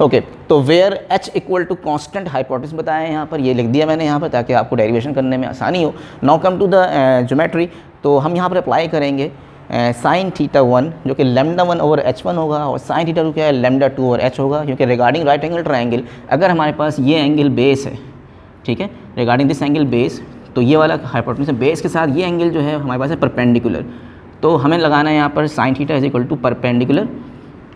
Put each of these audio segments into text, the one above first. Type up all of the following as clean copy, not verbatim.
Okay तो where h equal to constant hypotenuse बताया है यहाँ पर, ये लिख दिया मैंने यहाँ पर ताकि आपको डेरिवेशन करने में आसानी हो। Now come to the geometry, तो हम यहाँ पर अप्लाई करेंगे साइन थीटा 1 जो कि लैम्डा 1 ओवर h1 होगा, और साइन थीटा 2 क्या है, लैम्डा 2 ओवर h होगा, क्योंकि रिगार्डिंग राइट एंगल ट्रायंगल अगर हमारे पास ये एंगल बेस है, ठीक है, रिगार्डिंग दिस एंगल बेस, तो ये वाला हाइपोटेनस बेस के साथ ये एंगल जो है हमारे पास है परपेंडिकुलर, तो हमें लगाना है यहाँ पर sine theta is equal to perpendicular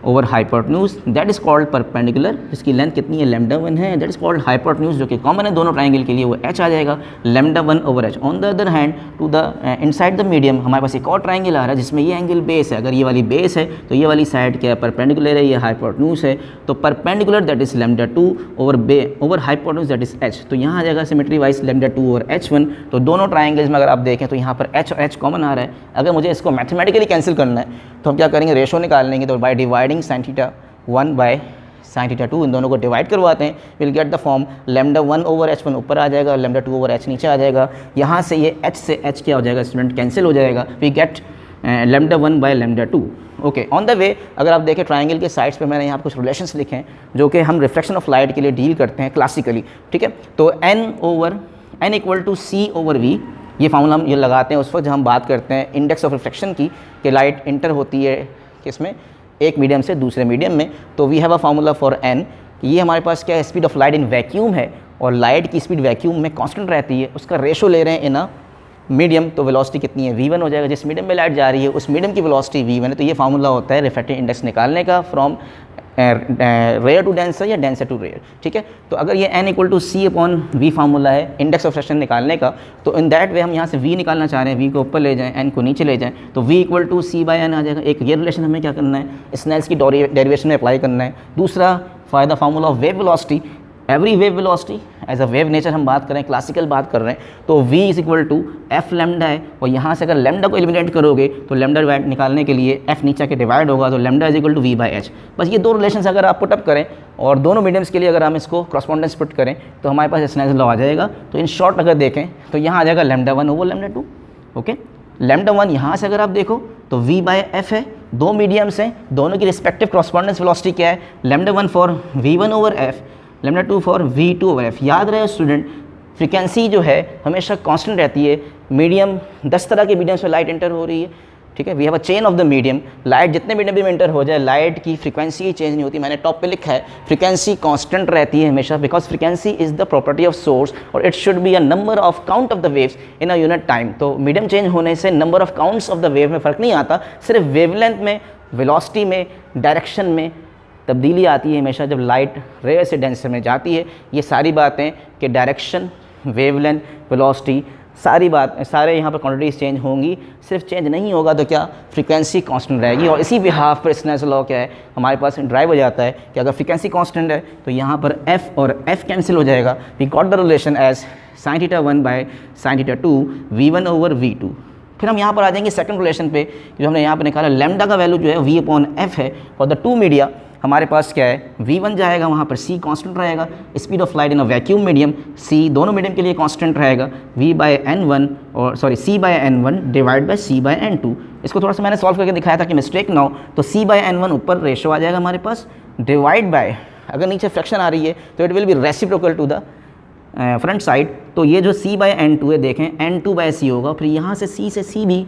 over hypotenuse, that is called perpendicular, जिसकी लेंथ कितनी है, लैम्डा 1 है, दैट इज कॉल्ड हाइपोटेन्यूज, जो कि कॉमन है दोनों ट्रायंगल के लिए, वो h आ जाएगा, lambda 1 over h। On the other hand to the inside the medium हमारे पास एक और ट्रायंगल आ रहा है जिसमें ये एंगल बेस है, अगर ये वाली बेस है तो ये वाली साइड क्या है, परपेंडिकुलर है, ये हाइपोटेन्यूज है, तो perpendicular that is lambda 2 over hypotenuse that is h, तो यहाँ आ जाएगा symmetry wise lambda 2 over h1। तो दोनों ट्रायंगल्स में अगर आप देखें तो यहाँ पर h और h कॉमन आ रहा है, अगर मुझे इसको मैथमेटिकली कैंसिल करना है तो हम क्या करेंगे, रेशो निकाल लेंगे, तो by dividing sign theta 1 by sine theta 2 इन दोनों को डिवाइड करवाते हैं, will get the form lambda 1 over h1 ऊपर आ जाएगा, लैम्डा 2 ओवर h नीचे आ जाएगा, यहाँ से ये h से h क्या हो जाएगा स्टूडेंट, कैंसिल हो जाएगा, we get lambda 1 by lambda 2। Okay, on the way अगर आप देखें ट्रायंगल के साइड्स पे मैंने यहाँ पर कुछ रिलेशंस लिखे हैं जो कि हम रिफ्लेक्शन ऑफ लाइट के लिए डील करते हैं क्लासिकली, ठीक है, तो n equal to c over v, ये फार्मूला हम ये लगाते हैं उस वक्त जब हम बात करते हैं इंडेक्स ऑफ रिफ्लेक्शन की, कि लाइट इंटर होती है किसमें, एक मीडियम से दूसरे मीडियम में, तो we have a formula for n, ये हमारे पास क्या है, speed of light in vacuum है, और लाइट की स्पीड वैक्यूम में कांस्टेंट रहती है, उसका रेशो ले रहे हैं इन अ मीडियम, तो वेलोसिटी कितनी है, v1 हो जाएगा, जिस मीडियम में लाइट जा रही है उस मीडियम की वेलोसिटी v1 है, तो ये फार्मूला होता है रिफ्रैक्टिव इंडेक्स निकालने का फ्रॉम रेयर टू डेंसर या डेंसर टू रेयर, ठीक है। तो अगर ये n equal to c upon v formula है इंडेक्स ऑफ रिफ्लेक्शन निकालने का, तो इन दैट वे हम यहाँ से v निकालना चाह रहे हैं, v को ऊपर ले जाएं, n को नीचे ले जाएं, तो v equal to c by n आ जाएगा। एक ये रिलेशन हमें क्या करना है, स्नेल्स की डेरिवेशन में अप्लाई करना है। दूसरा फ़ायदा formula of wave velocity, every wave velocity as a wave nature हम बात कर रहे हैं, क्लासिकल बात कर रहे हैं, तो v is equal to f lambda है, और यहाँ से अगर लैम्डा को एलिमिनेट करोगे तो लैम्डा डिवाइड निकालने के लिए f नीचे के डिवाइड होगा, तो lambda is equal to v by h। बस ये दो रिलेशंस अगर आप पुटअप करें और दोनों मीडियम्स के लिए अगर हम इसको करस्पॉन्डेंस पुट करें तो हमारे पास स्नेल्स लॉ आ जाएगा। तो इन शॉर्ट अगर देखें तो यहाँ आ जाएगा lambda 1 over lambda 2। Okay, lambda 1 यहाँ से अगर आप देखो तो v बाय f है, दो मीडियम्स हैं, दोनों की रिस्पेक्टिव करस्पॉन्डेंस वेलोसिटी क्या है, lambda 1 for v1 over f, lambda 2 for v2 over f। याद रहे स्टूडेंट, फ्रीक्वेंसी जो है हमेशा कांस्टेंट रहती है, मीडियम 10 तरह के मीडियम्स में लाइट एंटर हो रही है, ठीक है, we have a change of the medium, light जितने मीडियम में एंटर हो जाए लाइट की फ्रीक्वेंसी चेंज नहीं होती। मैंने टॉप पे लिखा है फ्रीक्वेंसी कांस्टेंट रहती है हमेशा, because frequency is the property of source और it should be a number of count of the waves in a unit time. तो मीडियम चेंज होने से number of counts of the wave में फ़र्क नहीं आता, सिर्फ वेवलेंथ में, वेलोसिटी में, डायरेक्शन में तब्दीली आती है हमेशा जब लाइट रेयर से डेंसर में जाती है। ये सारी बातें कि डायरेक्शन, वेवलेंथ, वेलोसिटी, सारी बात सारे यहाँ पर क्वांटिटीज़ चेंज होंगी, सिर्फ चेंज नहीं होगा तो क्या, फ्रीक्वेंसी कांस्टेंट रहेगी। और इसी बिहाफ पर स्नेल्स लॉ क्या है हमारे पास ड्राइव हो जाता है कि अगर फ्रीक्वेंसी कांस्टेंट है तो यहाँ पर f और f कैंसिल हो जाएगा। We got the relation as sine theta 1 by sine theta 2 v1 over v2। फिर हम यहाँ पर आ जाएंगे सेकंड रिलेशन पे, जो हमने यहाँ पर निकाला, लैम्डा का वैल्यू जो है v अपॉन f है फॉर द टू मीडिया। हमारे पास क्या है, v1 जाएगा, वहाँ पर c कांस्टेंट रहेगा, speed of light in a vacuum medium, c दोनों मीडियम के लिए कांस्टेंट रहेगा, v बाय n1 और c by n1 divide by c by n2। इसको थोड़ा सा मैंने सॉल्व करके दिखाया था कि मिस्टेक ना हो, तो c बाय n1 ऊपर रेशो आ जाएगा हमारे पास, डिवाइड बाय, अगर नीचे फ्रैक्शन आ रही है तो it will be reciprocal to the front side. तो ये जो c बाय n2 है, देखें n2 बाय c होगा, फिर यहाँ से c से c भी,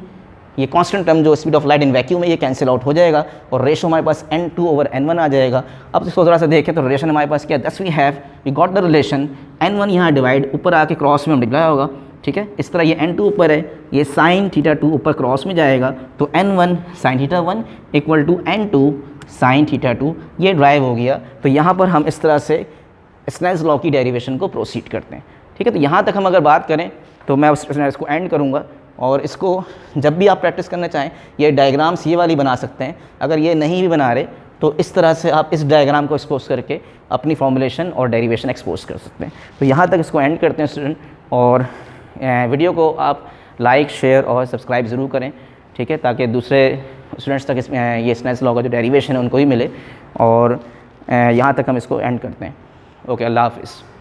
ये कांस्टेंट टर्म जो speed of light in vacuum है ये कैंसिल आउट हो जाएगा और रेशो हमारे पास n2 ओवर n1 आ जाएगा। अब इसको थोड़ा सा देखें तो रिलेशन हमारे पास क्या है, दस we got the relation n1 यहाँ डिवाइड, ऊपर आके क्रॉस में मल्टीप्लाई होगा, ठीक है, इस तरह ये n2 ऊपर है, ये साइन थीटा 2 ऊपर क्रॉस में जाएगा, तो n1 sine theta 1 equal to n2 sine theta 2, ये ड्राइव हो गया। तो यहाँ पर हम इस तरह से स्नेल्स लॉ की डेरिवेशन को प्रोसीड करते हैं, ठीक है। तो यहाँ तक हम अगर बात करें तो मैं इसको एंड करूँगा, और इसको जब भी आप प्रैक्टिस करना चाहें ये डायग्राम्स ये वाली बना सकते हैं। अगर ये नहीं भी बना रहे तो इस तरह से आप इस डायग्राम को एक्सपोज करके अपनी फॉर्मुलेशन और डेरिवेशन एक्सपोज कर सकते हैं। तो यहाँ तक इसको एंड करते हैं स्टूडेंट, और वीडियो को आप लाइक, शेयर और सब्सक्राइब ज़रूर करें, ठीक है, ताकि दूसरे स्टूडेंट्स तक ये स्नेल्स लॉ का जो डेरिवेशन है उनको भी मिले। और यहाँ तक हम इसको एंड करते हैं। ओके, अल्लाह हाफ़िज़।